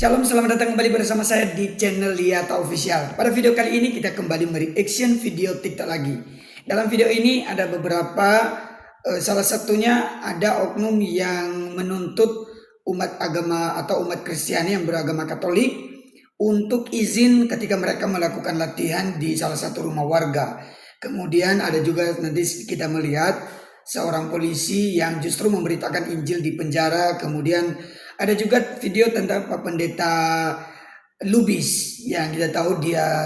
Shalom, selamat datang kembali bersama saya di channel Liata Official. Pada video kali ini kita kembali mereaction video TikTok lagi. Dalam video ini ada beberapa, salah satunya ada oknum yang menuntut umat agama atau umat Kristiani yang beragama Katolik untuk izin ketika mereka melakukan latihan di salah satu rumah warga. Kemudian ada juga nanti kita melihat seorang polisi yang justru memberitakan Injil di penjara. Kemudian ada juga video tentang Pak Pendeta Lubis yang kita tahu dia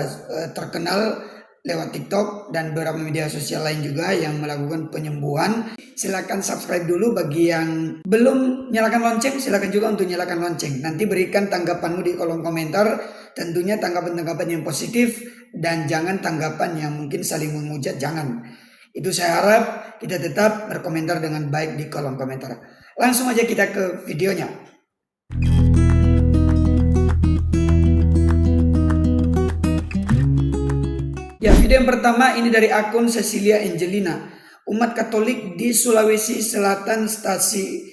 terkenal lewat TikTok dan beberapa media sosial lain juga yang melakukan penyembuhan. Silakan subscribe dulu bagi yang belum nyalakan lonceng, silakan juga untuk nyalakan lonceng. Nanti berikan tanggapanmu di kolom komentar, tentunya tanggapan-tanggapan yang positif dan jangan tanggapan yang mungkin saling menghujat, jangan. Itu saya harap kita tetap berkomentar dengan baik di kolom komentar. Langsung aja kita ke videonya. Ya, video yang pertama ini dari akun Cecilia Angelina. Umat Katolik di Sulawesi Selatan Stasi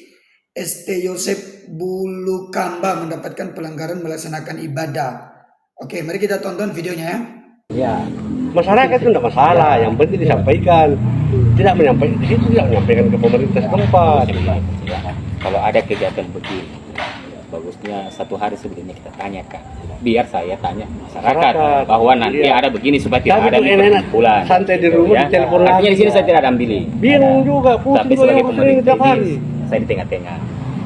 St. Yosep Bulukamba mendapatkan pelanggaran melaksanakan ibadah. Oke, mari kita tonton videonya ya. Ya, masyarakat itu tidak masalah, yang penting disampaikan. Tidak menyampaikan di situ, tidak menyampaikan ke pemerintah setempat. Kalau ada kegiatan begini, bagusnya satu hari sebelumnya kita tanyakan. Biar saya tanya masyarakat bahwa nanti ada begini supaya tidak ada kumpulan. Santai di rumah, telepon lagi. Artinya di sini saya tidak ada ambil. Bingung juga, Tapi sebagai pemerintah ini, saya di tengah-tengah.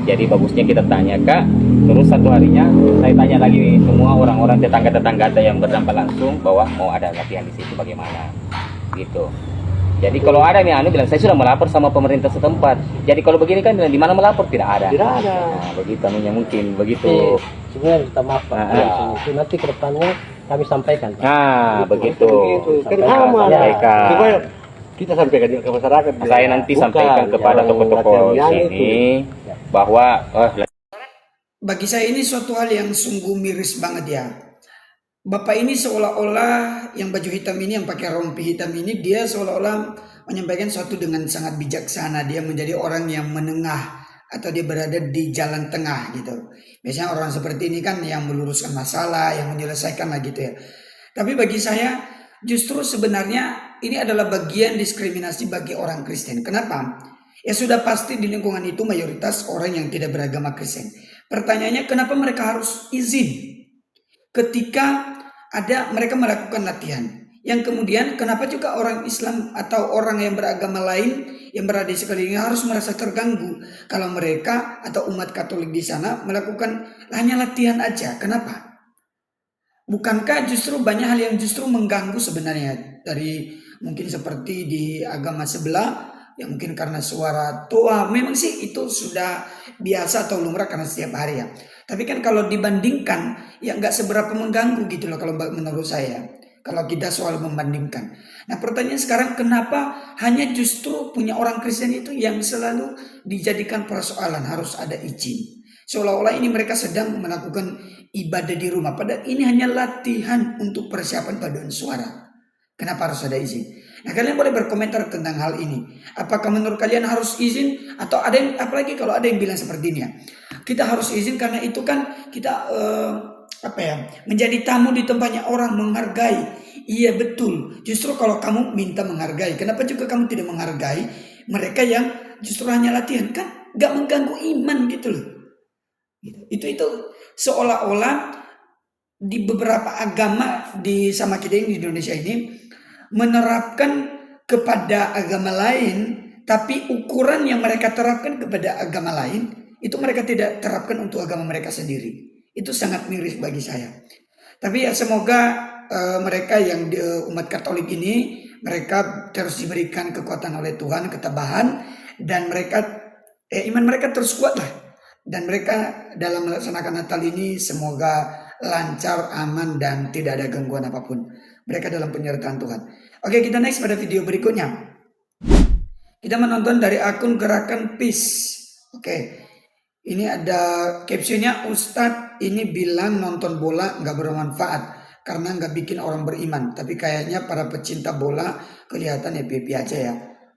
Jadi bagusnya kita tanya Kak, terus satu harinya saya tanya lagi nih, semua orang-orang tetangga-tetangga yang berdampak langsung bahwa mau ada latihan di situ bagaimana, gitu. Jadi kalau ada nih anu bilang saya sudah melapor sama pemerintah setempat. Jadi kalau begini kan bilang di mana melapor tidak ada. Tidak ada. Nah, begitu anunya mungkin begitu. Sebenarnya kita maaf Pak. Nanti ke depannya kami sampaikan Pak. Nah, begitu. Kan aman. Sampaikan. Supaya kita sampaikan juga ke masyarakat. Saya nanti sampaikan kepada tokoh-tokoh sini bahwa Bagi saya ini suatu hal yang sungguh miris banget ya. Bapak ini seolah-olah yang baju hitam ini, yang pakai rompi hitam ini, dia seolah-olah menyampaikan sesuatu dengan sangat bijaksana. Dia menjadi orang yang menengah atau dia berada di jalan tengah gitu. Biasanya orang seperti ini kan yang meluruskan masalah, yang menyelesaikan lah gitu ya. Tapi bagi saya justru sebenarnya ini adalah bagian diskriminasi bagi orang Kristen. Kenapa? Ya sudah pasti di lingkungan itu mayoritas orang yang tidak beragama Kristen. Pertanyaannya kenapa mereka harus izin ketika ada mereka melakukan latihan? Yang kemudian kenapa juga orang Islam atau orang yang beragama lain yang berada di sekelilingnya harus merasa terganggu kalau mereka atau umat Katolik di sana melakukan hanya latihan aja? Kenapa? Bukankah justru banyak hal yang justru mengganggu sebenarnya dari mungkin seperti di agama sebelah yang mungkin karena suara tua, memang sih itu sudah biasa atau lumrah karena setiap hari ya. Tapi kan kalau dibandingkan ya nggak seberapa mengganggu gitu loh kalau menurut saya. Kalau kita soal membandingkan. Nah pertanyaan sekarang kenapa hanya justru punya orang Kristen itu yang selalu dijadikan persoalan harus ada izin. Seolah-olah ini mereka sedang melakukan ibadah di rumah. Padahal ini hanya latihan untuk persiapan paduan suara. Kenapa harus ada izin? Nah kalian boleh berkomentar tentang hal ini. Apakah menurut kalian harus izin? Atau ada yang, apalagi kalau ada yang bilang seperti ini ya. Kita harus izin karena itu kan kita menjadi tamu di tempatnya orang, menghargai. Iya betul. Justru kalau kamu minta menghargai, kenapa juga kamu tidak menghargai mereka yang justru hanya latihan? Kan gak mengganggu iman gitu loh. Itu seolah-olah di beberapa agama di sama kita ini di Indonesia ini menerapkan kepada agama lain, tapi ukuran yang mereka terapkan kepada agama lain itu mereka tidak terapkan untuk agama mereka sendiri. Itu sangat miris bagi saya. Tapi ya semoga mereka yang umat Katolik ini mereka terus diberikan kekuatan oleh Tuhan, ketabahan, dan mereka iman mereka terus kuat lah. Dan mereka dalam melaksanakan Natal ini semoga lancar, aman, dan tidak ada gangguan apapun. Mereka dalam penyertaan Tuhan. Oke, kita next pada video berikutnya. Kita menonton dari akun Gerakan Peace. Oke, ini ada captionnya, Ustadz ini bilang nonton bola nggak bermanfaat karena nggak bikin orang beriman. Tapi kayaknya para pecinta bola kelihatan happy-happy aja ya.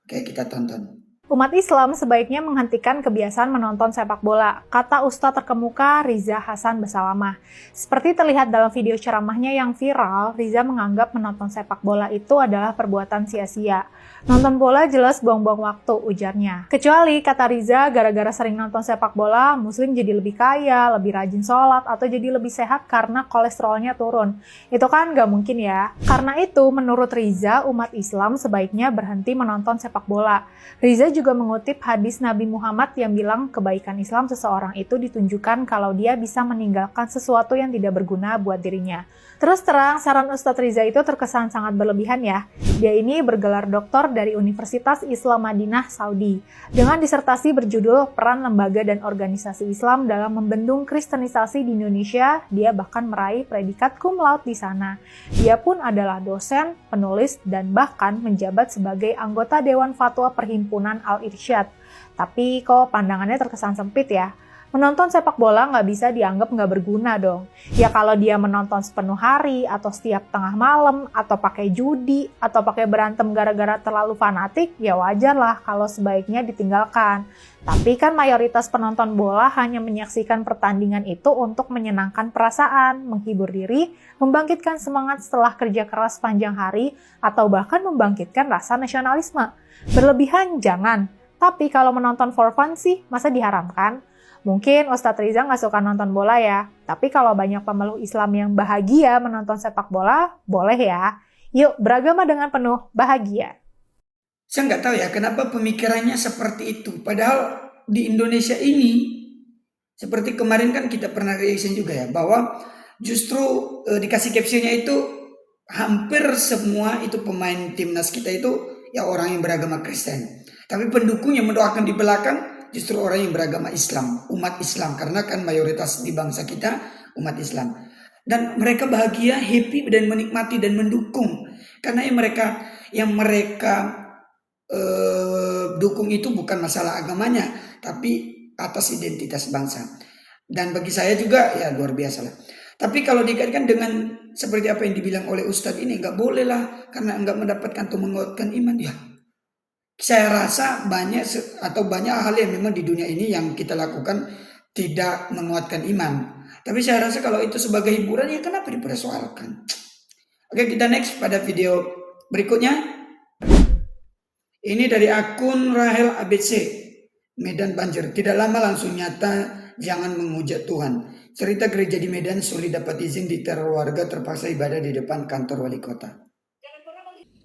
Oke, kita tonton. Umat Islam sebaiknya menghentikan kebiasaan menonton sepak bola, kata Ustadz terkemuka Riza Hasan Basalamah. Seperti terlihat dalam video ceramahnya yang viral, Riza menganggap menonton sepak bola itu adalah perbuatan sia-sia. Nonton bola jelas buang-buang waktu, ujarnya. Kecuali, kata Riza, gara-gara sering nonton sepak bola, Muslim jadi lebih kaya, lebih rajin sholat, atau jadi lebih sehat karena kolesterolnya turun. Itu kan gak mungkin ya. Karena itu, menurut Riza, umat Islam sebaiknya berhenti menonton sepak bola. Riza juga mengutip hadis Nabi Muhammad yang bilang kebaikan Islam seseorang itu ditunjukkan kalau dia bisa meninggalkan sesuatu yang tidak berguna buat dirinya. Terus terang, saran Ustadz Riza itu terkesan sangat berlebihan ya. Dia ini bergelar doktor dari Universitas Islam Madinah, Saudi. Dengan disertasi berjudul Peran Lembaga dan Organisasi Islam dalam Membendung Kristenisasi di Indonesia, dia bahkan meraih predikat cum laude di sana. Dia pun adalah dosen, penulis, dan bahkan menjabat sebagai anggota Dewan Fatwa Perhimpunan Al-Irsyad. Tapi kok pandangannya terkesan sempit ya? Menonton sepak bola nggak bisa dianggap nggak berguna dong. Ya kalau dia menonton sepenuh hari, atau setiap tengah malam, atau pakai judi, atau pakai berantem gara-gara terlalu fanatik, ya wajar lah kalau sebaiknya ditinggalkan. Tapi kan mayoritas penonton bola hanya menyaksikan pertandingan itu untuk menyenangkan perasaan, menghibur diri, membangkitkan semangat setelah kerja keras panjang hari, atau bahkan membangkitkan rasa nasionalisme. Berlebihan jangan, tapi kalau menonton for fun sih, masa diharamkan? Mungkin Ustadz Riza nggak suka nonton bola ya, tapi kalau banyak pemeluk Islam yang bahagia menonton sepak bola, boleh ya. Yuk beragama dengan penuh bahagia. Saya nggak tahu ya kenapa pemikirannya seperti itu. Padahal di Indonesia ini, seperti kemarin kan kita pernah reaction juga ya, bahwa justru dikasih captionnya itu hampir semua itu pemain timnas kita itu ya orang yang beragama Kristen. Tapi pendukung yang mendoakan di belakang justru orang yang beragama Islam, umat Islam. Karena kan mayoritas di bangsa kita umat Islam. Dan mereka bahagia, happy, dan menikmati dan mendukung. Karena yang mereka dukung itu bukan masalah agamanya, tapi atas identitas bangsa. Dan bagi saya juga ya luar biasa lah. Tapi kalau dikaitkan dengan seperti apa yang dibilang oleh Ustadz ini, nggak boleh lah karena nggak mendapatkan atau menguatkan iman ya. Saya rasa banyak hal yang memang di dunia ini yang kita lakukan tidak menguatkan iman. Tapi saya rasa kalau itu sebagai hiburan ya kenapa dipersoalkan. Oke, kita next pada video berikutnya. Ini dari akun Rahel ABC, Medan banjir. Tidak lama langsung nyata, jangan menghujat Tuhan. Cerita gereja di Medan sulit dapat izin, diteror warga terpaksa ibadah di depan kantor wali kota.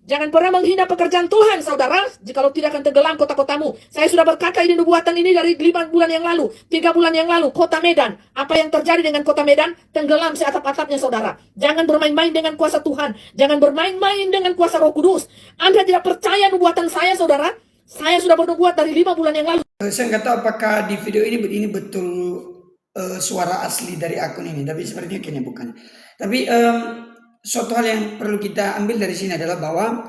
Jangan pernah menghina pekerjaan Tuhan, saudara. Jikalau tidak akan tenggelam kota-kotamu. Saya sudah berkata ini nubuatan ini dari 5 bulan yang lalu. 3 bulan yang lalu, kota Medan. Apa yang terjadi dengan kota Medan? Tenggelam seatap-atapnya, saudara. Jangan bermain-main dengan kuasa Tuhan. Jangan bermain-main dengan kuasa Roh Kudus. Anda tidak percaya nubuatan saya, saudara? Saya sudah bernubuat dari 5 bulan yang lalu. Saya nggak tahu apakah di video ini betul suara asli dari akun ini. Tapi sepertinya kayaknya bukan. Tapi suatu hal yang perlu kita ambil dari sini adalah bahwa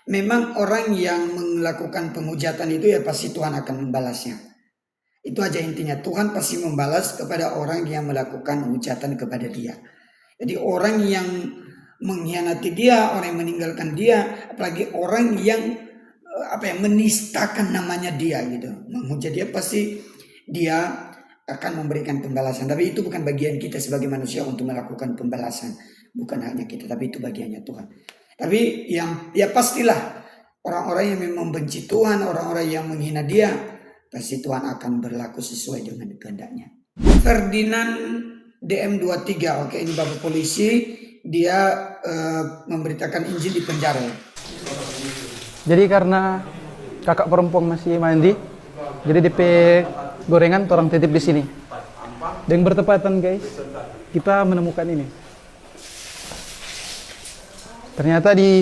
memang orang yang melakukan penghujatan itu ya pasti Tuhan akan membalasnya. Itu aja intinya, Tuhan pasti membalas kepada orang yang melakukan hujatan kepada dia. Jadi orang yang mengkhianati dia, orang yang meninggalkan dia, apalagi orang yang menistakan namanya dia gitu, menghujat dia, pasti dia akan memberikan pembalasan. Tapi itu bukan bagian kita sebagai manusia untuk melakukan pembalasan. Bukan hanya kita, tapi itu bagiannya Tuhan. Tapi ya pastilah orang-orang yang memang benci Tuhan, orang-orang yang menghina dia, pasti Tuhan akan berlaku sesuai dengan kehendaknya. Ferdinand DM23, oke, ini bapak polisi, dia memberitakan Injil di penjara. Jadi karena kakak perempuan masih mandi, jadi DP gorengan orang titip di sini. Dan bertepatan guys, kita menemukan ini. Ternyata di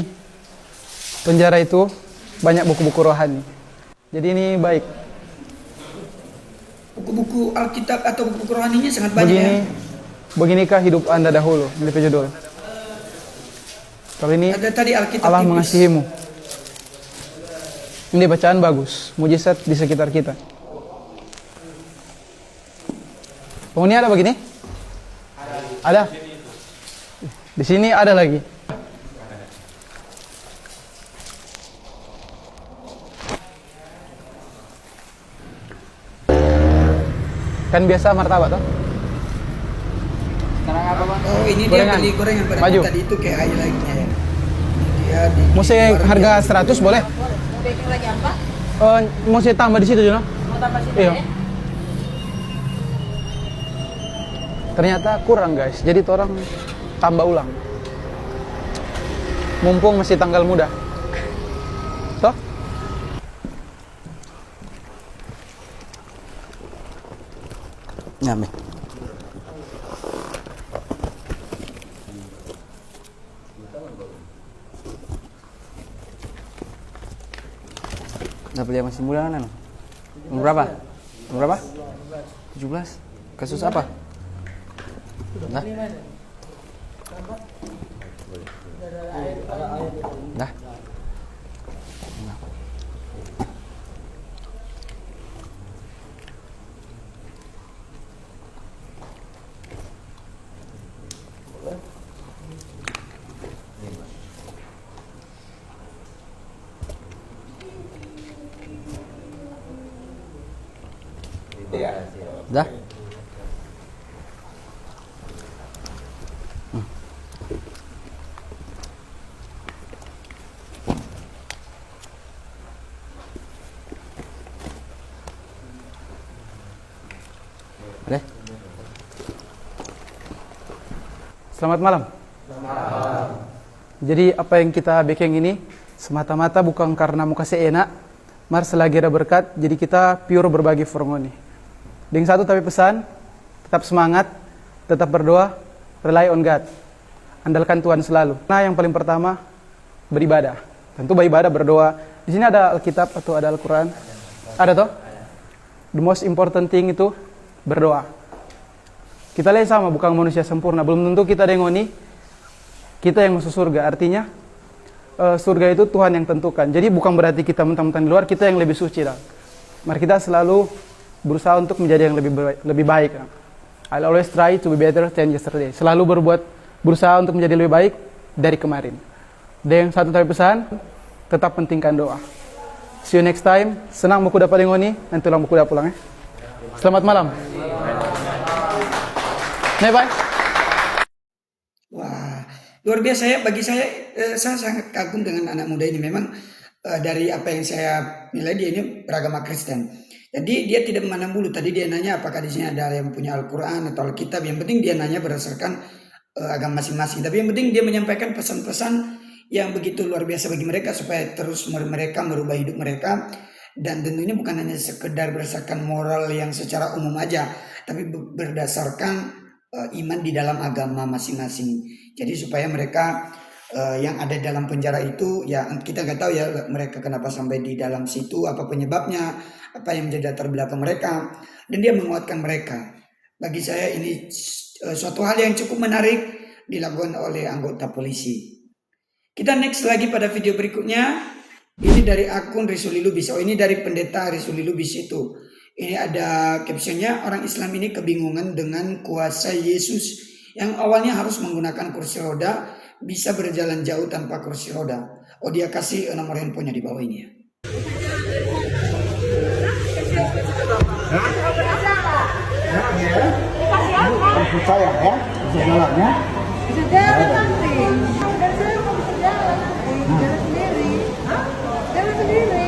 penjara itu banyak buku-buku rohani. Jadi ini baik. Buku-buku Alkitab atau buku-buku rohaninya sangat banyak ya. Beginikah hidup Anda dahulu? Ini judul. Kali ini ada tadi Alkitab Allah tipis. mengasihimu. Ini bacaan bagus, mujizat di sekitar kita. Oh, ini ada begini? Ada. Di sini ada lagi. Kan biasa martabak toh. Oh, ini Gorengan. dia beli gorengan pada Maju. tadi itu kayak highlightnya ya. Dia di Mesti harga 100 boleh? Baking lagi apa? Mesti tambah di situ Juno. Mau tambah sini Iya. ya? Ternyata kurang guys, jadi orang tambah ulang. Mumpung masih tanggal muda. Toh? Nyame. Dapat yang masih muda kan? Umur berapa? Umur berapa? 17. Kasus apa? Dah. Dah. Dah. Boleh? Selamat malam. Jadi apa yang kita bikin ini semata-mata bukan karena mau kasih enak, mar selagi ada berkat, jadi kita pure berbagi formoni. Dengan satu tapi pesan, tetap semangat, tetap berdoa, rely on God. Andalkan Tuhan selalu. Nah, yang paling pertama beribadah. Tentu beribadah berdoa. Di sini ada Alkitab atau ada Al-Qur'an? Ada toh? The most important thing itu berdoa. Kita lihat sama, bukan manusia sempurna. Belum tentu kita dengoni kita yang masuk surga. Artinya surga itu Tuhan yang tentukan. Jadi bukan berarti kita mentang-mentang di luar, kita yang lebih suci dah. Mari kita selalu berusaha untuk menjadi yang lebih baik. I'll always try to be better than yesterday. Selalu berusaha untuk menjadi lebih baik dari kemarin. Dan yang satu tapi pesan, tetap pentingkan doa. See you next time. Senang buku dapat dengoni, nanti ulang buku dapat pulang ya. Selamat malam. Bye. Wah, luar biasa ya. Bagi saya sangat kagum dengan anak muda ini. Memang dari apa yang saya nilai, dia ini beragama Kristen. Jadi dia tidak memandang bulu. Tadi dia nanya apakah di sini ada yang punya Al-Quran atau Alkitab. Yang penting dia nanya berdasarkan agama masing-masing. Tapi yang penting dia menyampaikan pesan-pesan yang begitu luar biasa bagi mereka supaya terus mereka merubah hidup mereka. Dan tentunya bukan hanya sekedar berdasarkan moral yang secara umum aja, tapi berdasarkan iman di dalam agama masing-masing. Jadi supaya mereka yang ada dalam penjara itu, ya kita nggak tahu ya mereka kenapa sampai di dalam situ, apa penyebabnya, apa yang menjadi latar belakang mereka, dan dia menguatkan mereka. Bagi saya ini suatu hal yang cukup menarik dilakukan oleh anggota polisi. Kita next lagi pada video berikutnya. Ini dari akun Rizuli Lubis. Oh, ini dari pendeta Rizuli Lubis itu. Ini ada captionnya, orang Islam ini kebingungan dengan kuasa Yesus yang awalnya harus menggunakan kursi roda, bisa berjalan jauh tanpa kursi roda. Oh, dia kasih nomor handphonenya di bawah ini ya. Saya ya, bisa jalan ya. Bisa jalan nanti. Dan saya mau bisa jalan nanti. Jalan sendiri. Jalan sendiri.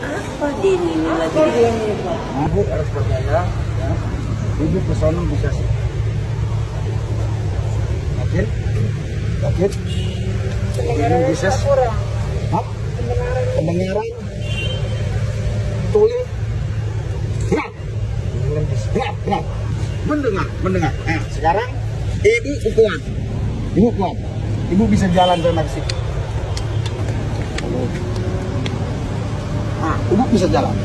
Apa diri ini lagi? Ibu harus percaya ya. Ibu pesona bisa sih. Yakin? Yakin? Ibu bisa. Hah? Pendengaran. Tuli. Gerak. Mendengar. Nah, sekarang ibu kuat. Ibu bisa jalan dengan sih. Nah, ibu bisa jalan.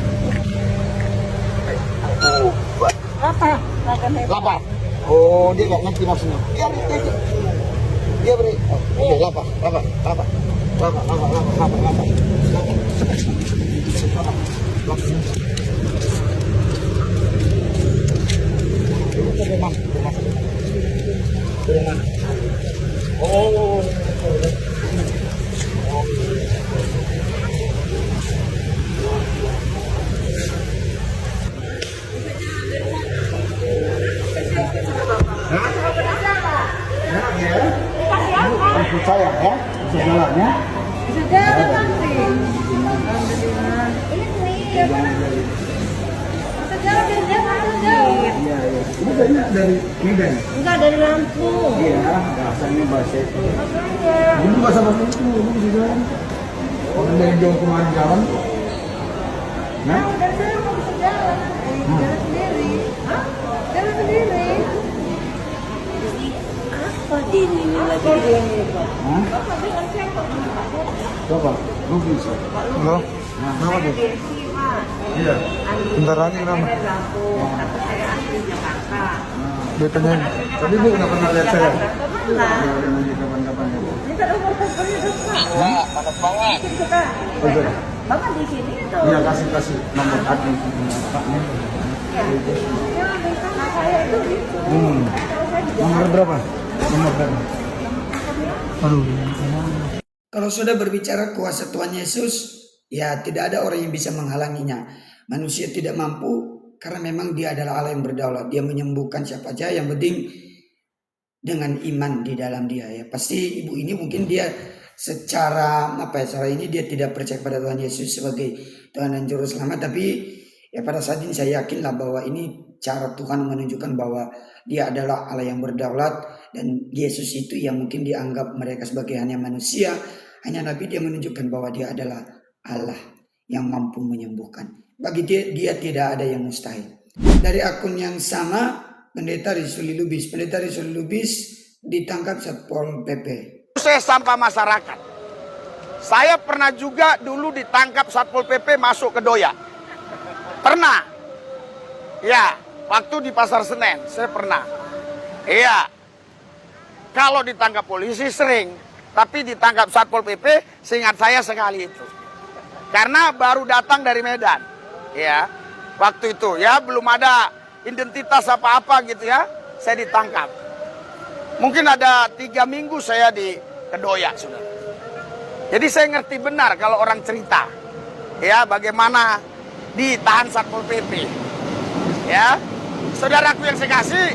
Lapar. Oh, dia nggak ngerti maksudnya. Dia beri. Oke, lapar. Oh. saya ya, bisa jalan ya. Bisa jalan nanti. Alhamdulillah. Ini apa? Bisa jalan dari jauh. Iya. Ini kayaknya dari Medan. Enggak dari Lampung. Iya, bahasanya bahasa itu. Makanya. Ini bahasa itu, ini bisa jalan. Orang dari jauh kemarin jalan. Nah, Dari saya mau bisa jalan. Jalan sendiri. Hah? Jalan sendiri. Apa ini lagi? hah? Coba, lu bisa. Halo. Nah, kenapa tuh? Iya. Bentar lagi kenapa? Dia tanyain. Tadi bu nggak pernah lihat saya. Udah nanti kapan-kapan ya bu. Minta nomor teleponnya dong, Pak. Wah, padat banget. Kita. Oh, iya. Bapak di sini tuh. Iya, kasih nomor admin. Ya. Ya, sama saya itu gitu. Nomor berapa? Nomor berapa? Aduh. Kalau sudah berbicara kuasa Tuhan Yesus, ya tidak ada orang yang bisa menghalanginya. Manusia tidak mampu karena memang dia adalah Allah yang berdaulat. Dia menyembuhkan siapa saja, yang penting dengan iman di dalam dia. Ya pasti ibu ini mungkin dia secara ini dia tidak percaya pada Tuhan Yesus sebagai Tuhan dan Juru Selamat, tapi ya pada saat ini saya yakinlah bahwa ini cara Tuhan menunjukkan bahwa dia adalah Allah yang berdaulat, dan Yesus itu yang mungkin dianggap mereka sebagai hanya manusia, hanya nabi, dia menunjukkan bahwa dia adalah Allah yang mampu menyembuhkan. Bagi dia tidak ada yang mustahil. Dari akun yang sama, Pendeta Rizuli Lubis ditangkap Satpol PP. Saya sampah masyarakat. Saya pernah juga dulu ditangkap Satpol PP masuk ke Doya. Pernah. Ya, waktu di Pasar Senen saya pernah. Iya. Kalau ditangkap polisi sering, tapi ditangkap Satpol PP seingat saya sekali itu. Karena baru datang dari Medan. Ya. Waktu itu ya belum ada identitas apa-apa gitu ya. Saya ditangkap. Mungkin ada 3 minggu saya di Kedoya, saudara. Jadi saya ngerti benar kalau orang cerita, ya bagaimana ditahan Satpol PP. Ya, saudaraku yang saya kasih,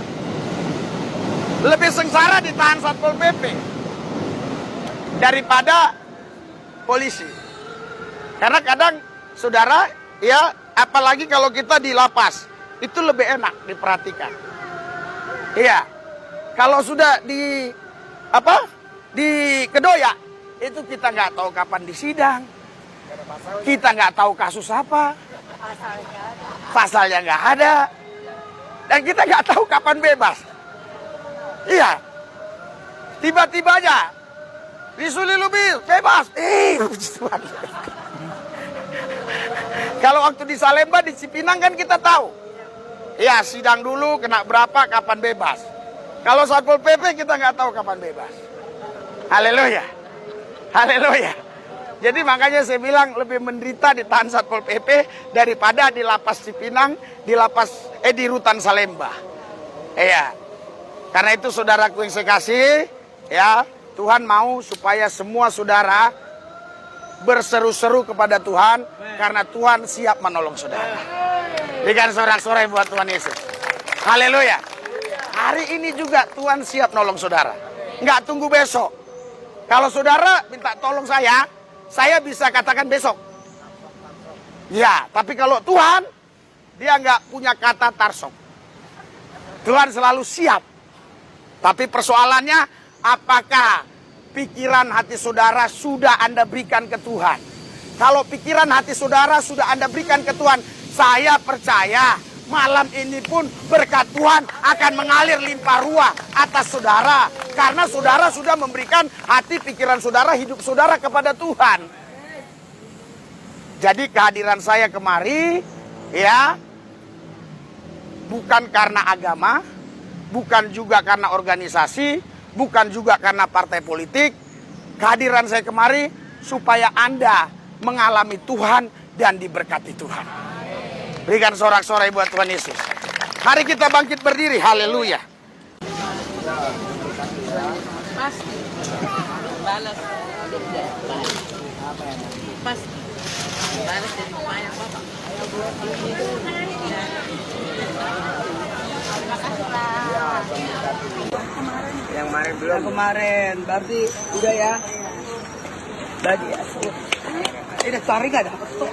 lebih sengsara ditahan Satpol PP daripada polisi. Karena kadang saudara, ya apalagi kalau kita di lapas, itu lebih enak diperhatikan. Iya. Kalau sudah di Kedoya, itu kita nggak tahu kapan disidang, kita nggak tahu kasus apa, pasalnya nggak ada, dan kita nggak tahu kapan bebas. Iya, tiba-tiba aja Rizuli Lubis bebas. Kalau waktu di Salemba, di Cipinang kan kita tahu, ya sidang dulu kena berapa, kapan bebas. Kalau Satpol PP kita nggak tahu kapan bebas. Haleluya. Haleluya. Jadi makanya saya bilang lebih menderita ditahan Satpol PP daripada di lapas Cipinang, di rutan Salemba. Iya. Karena itu saudaraku yang saya kasih, ya, Tuhan mau supaya semua saudara berseru-seru kepada Tuhan, karena Tuhan siap menolong saudara. Berikan sorak-sorai buat Tuhan Yesus. Haleluya. Hari ini juga Tuhan siap nolong saudara. Nggak tunggu besok. Kalau saudara minta tolong saya bisa katakan besok. Ya, tapi kalau Tuhan, dia nggak punya kata tarsok. Tuhan selalu siap. Tapi persoalannya, apakah pikiran hati saudara sudah Anda berikan ke Tuhan? Kalau pikiran hati saudara sudah Anda berikan ke Tuhan, saya percaya malam ini pun berkat Tuhan akan mengalir limpah ruah atas saudara. Karena saudara sudah memberikan hati, pikiran saudara, hidup saudara kepada Tuhan. Jadi kehadiran saya kemari, ya, bukan karena agama, bukan juga karena organisasi, bukan juga karena partai politik. Kehadiran saya kemari supaya Anda mengalami Tuhan dan diberkati Tuhan. Berikan sorak-sorai buat Tuhan Yesus. Mari kita bangkit berdiri. Haleluya. Pas. Balas. Pas. Balas dari lumayan, Bapak. Terima kasih, Pak. Yang mana? kemarin. Berarti udah ya. Bagi ya. Ini cari nggak dapat tuh.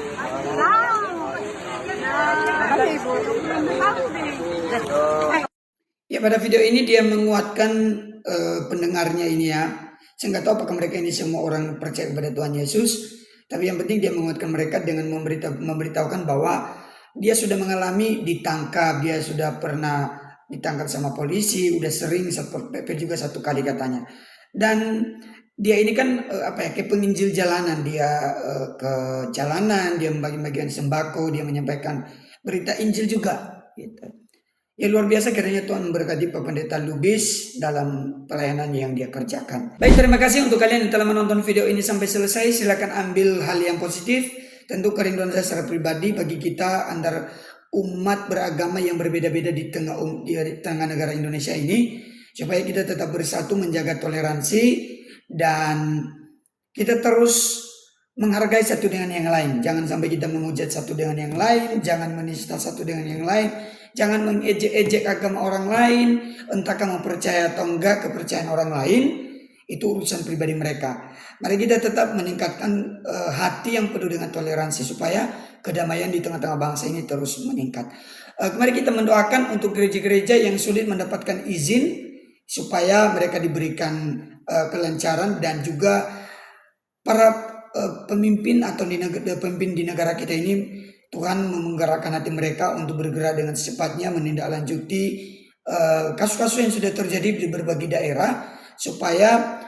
Ya, pada video ini dia menguatkan pendengarnya ini ya. Saya nggak tahu apakah mereka ini semua orang percaya kepada Tuhan Yesus, tapi yang penting dia menguatkan mereka dengan memberitahukan bahwa dia sudah mengalami ditangkap, dia sudah pernah ditangkap sama polisi, udah sering Satpol PP juga 1 kali katanya. Dan dia ini kan kayak penginjil jalanan, dia ke jalanan, dia membagi-bagikan sembako, dia menyampaikan berita Injil juga gitu. Ya luar biasa, kiranya Tuhan memberkati Pak Pendeta Lubis dalam pelayanan yang dia kerjakan. Baik, terima kasih untuk kalian yang telah menonton video ini sampai selesai. Silakan ambil hal yang positif. Tentu kerinduan saya secara pribadi bagi kita antar umat beragama yang berbeda-beda di tengah negara Indonesia ini, supaya kita tetap bersatu menjaga toleransi dan kita terus menghargai satu dengan yang lain. Jangan sampai kita menghujat satu dengan yang lain, jangan menista satu dengan yang lain, jangan mengejek-ejek agama orang lain, entah kamu percaya atau enggak kepercayaan orang lain, itu urusan pribadi mereka. Mari kita tetap meningkatkan hati yang penuh dengan toleransi supaya kedamaian di tengah-tengah bangsa ini terus meningkat. Mari kita mendoakan untuk gereja-gereja yang sulit mendapatkan izin supaya mereka diberikan kelancaran, dan juga para pemimpin atau pemimpin di negara kita ini, Tuhan menggerakkan hati mereka untuk bergerak dengan secepatnya menindaklanjuti kasus-kasus yang sudah terjadi di berbagai daerah, supaya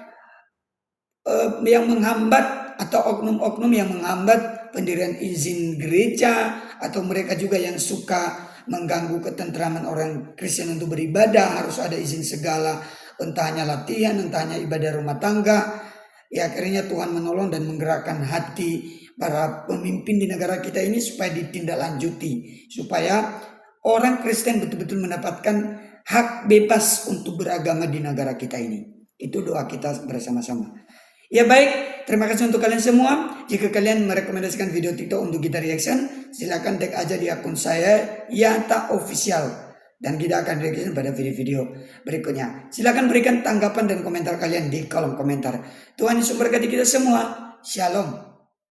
yang menghambat atau oknum-oknum yang menghambat pendirian izin gereja, atau mereka juga yang suka mengganggu ketentraman orang Kristen untuk beribadah, harus ada izin segala, entah hanya latihan, entah hanya ibadah rumah tangga. Ya, akhirnya Tuhan menolong dan menggerakkan hati para pemimpin di negara kita ini supaya ditindaklanjuti, supaya orang Kristen betul-betul mendapatkan hak bebas untuk beragama di negara kita ini. Itu doa kita bersama-sama. Ya baik, terima kasih untuk kalian semua. Jika kalian merekomendasikan video TikTok untuk kita reaction, silakan tag aja di akun saya Yanta Official, dan kita akan reaction pada video-video berikutnya. Silakan berikan tanggapan dan komentar kalian di kolom komentar. Tuhan Yesus memberkati kita semua. Shalom.